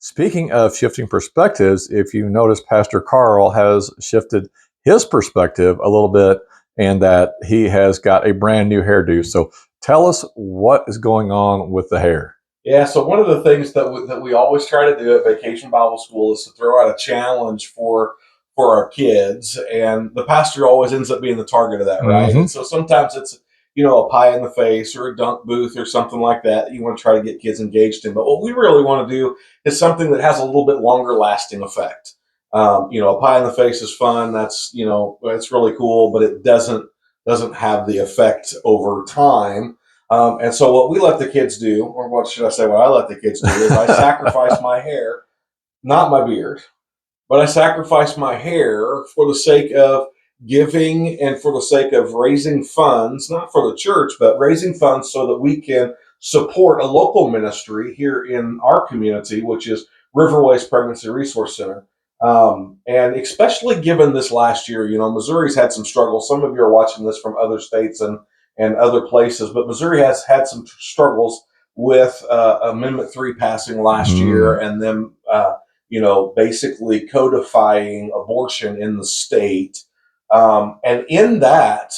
Speaking of shifting perspectives, if you notice, Pastor Carl has shifted his perspective a little bit, and that he has got a brand new hairdo. So tell us what is going on with the hair. Yeah, so one of the things that we always try to do at Vacation Bible School is to throw out a challenge for our kids, and the pastor always ends up being the target of that, right? Mm-hmm. And so sometimes it's a pie in the face or a dunk booth or something like that you want to try to get kids engaged in. But what we really want to do is something that has a little bit longer lasting effect. A pie in the face is fun. That's really cool, but it doesn't have the effect over time. And so what we let the kids do, or what should I say, what I let the kids do is I sacrifice my hair, not my beard, but I sacrifice my hair for the sake of giving and for the sake of raising funds, not for the church, but raising funds so that we can support a local ministry here in our community, which is Riverways Pregnancy Resource Center. And especially given this last year, Missouri's had some struggles. Some of you are watching this from other states and other places, but Missouri has had some struggles with Amendment 3 passing last year, and then basically codifying abortion in the state. And in that,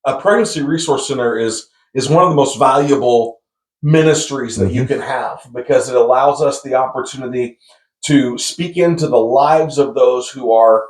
a pregnancy resource center is one of the most valuable ministries that you can have, because it allows us the opportunity to speak into the lives of those who are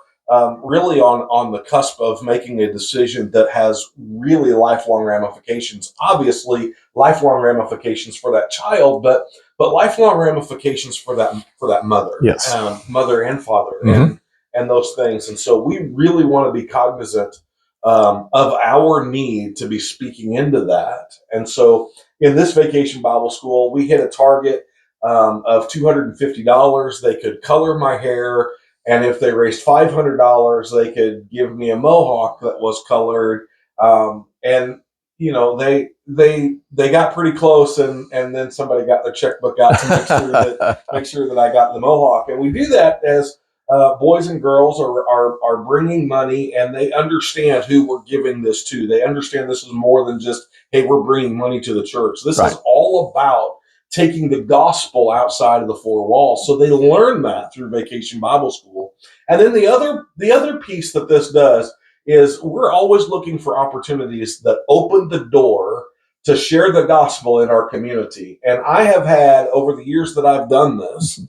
really on the cusp of making a decision that has really lifelong ramifications. Obviously, lifelong ramifications for that child, but lifelong ramifications for that mother, Yes. Mother and father, Mhm. and those things. And so we really want to be cognizant of our need to be speaking into that. And so in this Vacation Bible School, we hit a target of $250. They could color my hair, and if they raised $500, they could give me a mohawk that was colored. And they got pretty close, and then somebody got their checkbook out to make sure that I got the mohawk. And we do that as boys and girls are bringing money, and they understand who we're giving this to. They understand this is more than just, hey, we're bringing money to the church. This Right. is all about taking the gospel outside of the four walls. So they learn that through Vacation Bible School. And then the other piece that this does is we're always looking for opportunities that open the door to share the gospel in our community. And I have had, over the years that I've done this,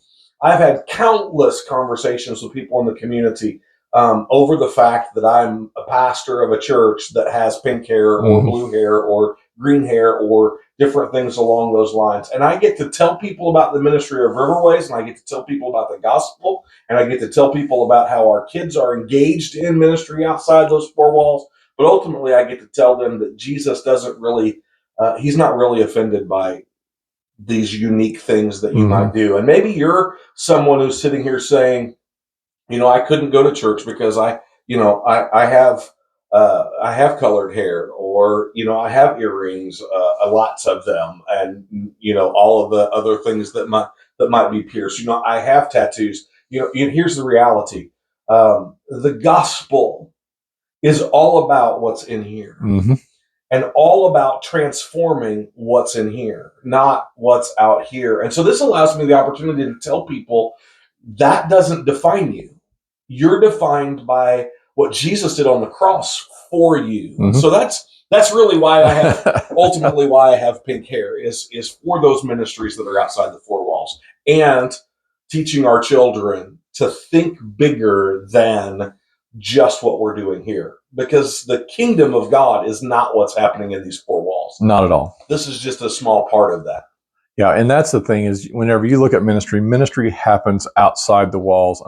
I've had countless conversations with people in the community over the fact that I'm a pastor of a church that has pink hair or blue hair or green hair or different things along those lines. And I get to tell people about the ministry of Riverways, and I get to tell people about the gospel, and I get to tell people about how our kids are engaged in ministry outside those four walls. But ultimately, I get to tell them that Jesus doesn't really, he's not really offended by these unique things that you might do. And maybe you're someone who's sitting here saying, I couldn't go to church because I have colored hair, or I have earrings, lots of them, and all of the other things that might be pierced. I have tattoos. Here's the reality: the gospel is all about what's in here, and all about transforming what's in here, not what's out here. And so this allows me the opportunity to tell people that doesn't define you. You're defined by what Jesus did on the cross for you. So that's really why I have ultimately why I have pink hair is for those ministries that are outside the four walls, and teaching our children to think bigger than just what we're doing here, because the kingdom of God is not what's happening in these four walls. Not at all. This is just a small part of that. Yeah, and that's the thing is, whenever you look at ministry happens outside the walls.